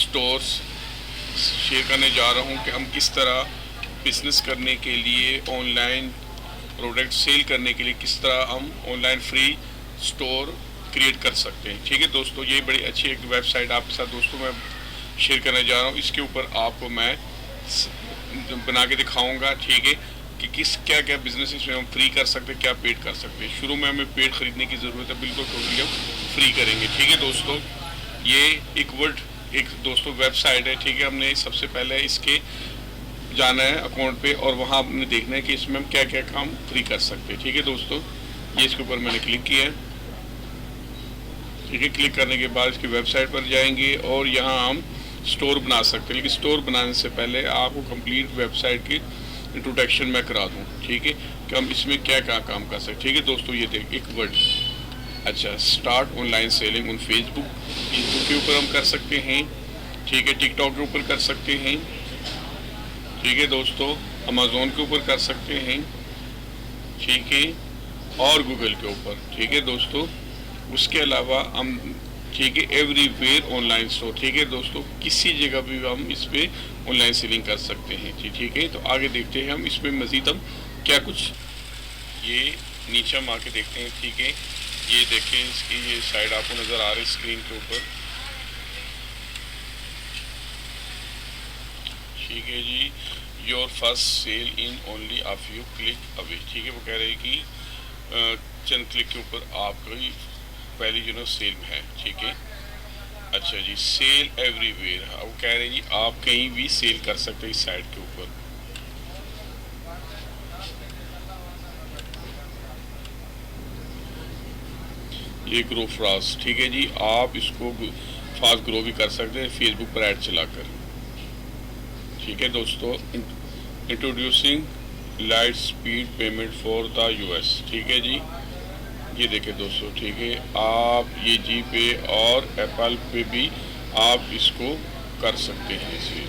Stores share करने जा रहा हूँ कि हम किस तरह बिजनेस करने के लिए, ऑनलाइन प्रोडक्ट सेल करने के लिए किस तरह हम ऑनलाइन फ्री स्टोर क्रिएट कर सकते हैं। ठीक है दोस्तों, ये बड़ी अच्छी एक वेबसाइट आपके साथ दोस्तों मैं शेयर करने जा रहा हूँ। इसके ऊपर आपको मैं बना के दिखाऊंगा, ठीक है, कि किस क्या क्या बिजनेस इसमें हम फ्री कर सकते हैं, क्या पेड कर सकते हैं। शुरू में हमें पेड खरीदने की ज़रूरत है, बिल्कुल टोटली हम फ्री करेंगे। ठीक है दोस्तों, ये एक दोस्तों वेबसाइट है। ठीक है, हमने सबसे पहले इसके जाना है अकाउंट पे और वहाँ हमने देखना है कि इसमें हम क्या क्या काम फ्री कर सकते हैं। ठीक है दोस्तों, ये इसके ऊपर मैंने क्लिक किया है। ठीक है, क्लिक करने के बाद इसकी वेबसाइट पर जाएंगे और यहाँ हम स्टोर बना सकते हैं। लेकिन स्टोर बनाने से पहले आपको कंप्लीट वेबसाइट की इंट्रोडक्शन मैं करा दूँ, ठीक है, कि हम इसमें क्या क्या काम कर सकते हैं। ठीक है दोस्तों, ये देख एक वर्ड, अच्छा, start online selling on Facebook के ऊपर हम कर सकते हैं। ठीक है, टिकटॉक के ऊपर कर सकते हैं। ठीक है दोस्तों, अमेज़ोन के ऊपर कर सकते हैं। ठीक है, और गूगल के ऊपर। ठीक है दोस्तों, उसके अलावा हम, ठीक है, एवरीवेयर ऑनलाइन स्टोर। ठीक है दोस्तों, किसी जगह भी हम इस पर ऑनलाइन सेलिंग कर सकते हैं। ठीक है, तो आगे देखते हैं हम इसमें मज़ीद हम क्या कुछ, ये नीचे हम आके देखते हैं। ठीक है, ये देखें, इसकी ये साइड आपको नज़र आ रही है स्क्रीन के ऊपर। ठीक है जी, your first sale in only a few click away. ठीक है, वो कह रहे हैं कि चंद क्लिक के ऊपर आपकी पहली जो ना सेल में है। ठीक है, अच्छा जी, सेल एवरीवेयर, वो कह रहे हैं जी आप कहीं भी सेल कर सकते हैं इस साइट के ऊपर। ये ग्रो फास्ट, ठीक है जी, आप इसको फास्ट ग्रो भी कर सकते हैं फेसबुक पर ऐड चलाकर। ठीक है दोस्तों, introducing light speed payment for the US. ठीक है जी, ये देखें दोस्तों। ठीक है, आप ये जी पे और एप्पल पे भी आप इसको कर सकते हैं इसे।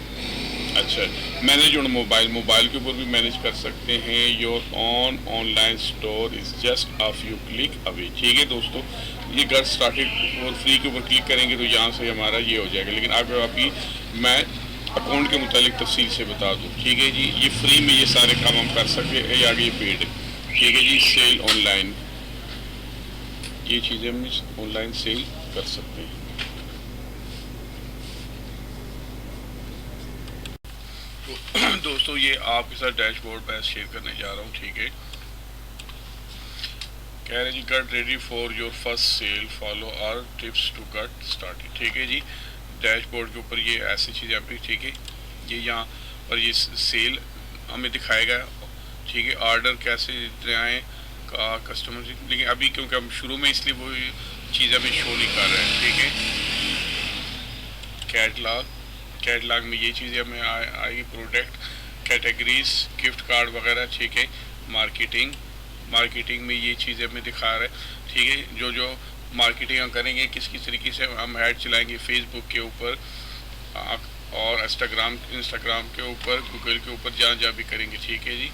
अच्छा, मैनेज ऑन मोबाइल के ऊपर भी मैनेज कर सकते हैं। Your online store is just a few click away. ठीक है दोस्तों, ये घर स्टार्टेड और फ्री के ऊपर क्लिक करेंगे तो यहाँ से हमारा ये हो जाएगा। लेकिन आगे अभी मैं अकाउंट के मुतालिक तफसील से बता दूँ। ठीक है जी, ये फ्री में ये सारे काम हम कर सकते हैं, आगे ये पेड। ठीक है जी, सेल ऑनलाइन, ये चीज़ें हम ऑनलाइन सेल कर सकते हैं। तो दोस्तों, ये आपके साथ डैशबोर्ड पर शेयर करने जा रहा हूँ। ठीक है, कह रहे जी get ready for your first sale, follow our tips to get started. ठीक है जी, डैशबोर्ड के ऊपर ये ऐसी चीज़ें आपकी, ठीक है, ये यहाँ पर ये सेल हमें दिखाएगा। ठीक है, ऑर्डर कैसे आए का कस्टमर, लेकिन अभी क्योंकि हम शुरू में, इसलिए वो चीज़ हमें शो नहीं कर रहे हैं। ठीक है, कैटलॉग में ये चीज़ें हमें आएगी, प्रोडक्ट कैटेगरीज, गिफ्ट कार्ड वगैरह। ठीक है, मार्केटिंग में ये चीज़ें हमें दिखा रहे हैं। ठीक है, जो मार्केटिंग हम करेंगे, किस तरीके से हम ऐड चलाएंगे फेसबुक के ऊपर और इंस्टाग्राम के ऊपर, गूगल के ऊपर, जहाँ भी करेंगे। ठीक है जी,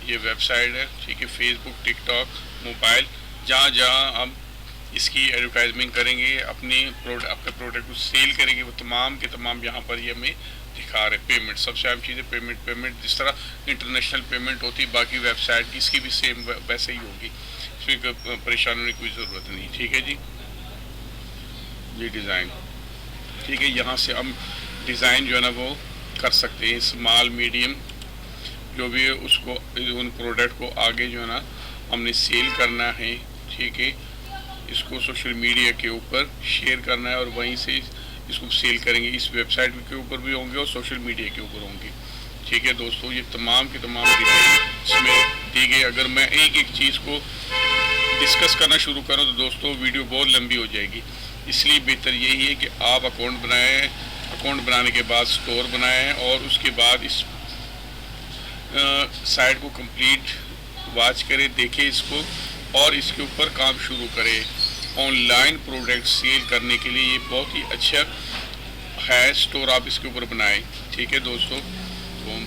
ये वेबसाइट है। ठीक है, फेसबुक, टिकटॉक, मोबाइल, जहाँ हम इसकी एडवर्टाइजमेंट करेंगे, अपने प्रोडक्ट को सेल करेंगे, वो तमाम के तमाम यहाँ पर ये हमें दिखा रहे। पेमेंट, सबसे अहम चीज़ है पेमेंट। जिस तरह इंटरनेशनल पेमेंट होती है बाकी वेबसाइट की, इसकी भी सेम वैसे ही होगी, इसमें परेशान होने की कोई ज़रूरत नहीं। ठीक है जी, ये डिज़ाइन, ठीक है, यहाँ से हम डिज़ाइन जो है ना वो कर सकते हैं, स्मॉल मीडियम जो भी है उसको, उन प्रोडक्ट को आगे जो है ना हमने सेल करना है। ठीक है, इसको सोशल मीडिया के ऊपर शेयर करना है और वहीं से इसको सेल करेंगे। इस वेबसाइट के ऊपर भी होंगे और सोशल मीडिया के ऊपर होंगे। ठीक है दोस्तों, ये तमाम की तमाम डिटेल इसमें दी गई। अगर मैं एक चीज़ को डिस्कस करना शुरू करूँ तो दोस्तों वीडियो बहुत लंबी हो जाएगी, इसलिए बेहतर यही है कि आप अकाउंट बनाएं, अकाउंट बनाने के बाद स्टोर बनाएं और उसके बाद इस साइट को कंप्लीट वॉच करें, देखें इसको और इसके ऊपर काम शुरू करें। ऑनलाइन प्रोडक्ट सेल करने के लिए ये बहुत ही अच्छा है स्टोर, आप इसके ऊपर बनाएं। ठीक है दोस्तों, तो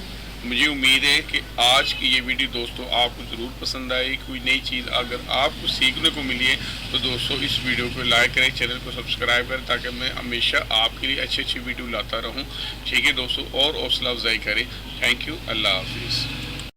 मुझे उम्मीद है कि आज की ये वीडियो दोस्तों आपको ज़रूर पसंद आई। कोई नई चीज़ अगर आपको सीखने को मिली है तो दोस्तों इस वीडियो को लाइक करें, चैनल को सब्सक्राइब करें, ताकि मैं हमेशा आपके लिए अच्छी अच्छी वीडियो लाता रहूं। ठीक है दोस्तों, और हौसला अफजाई करें। Thank you. अल्लाह हाफिज़।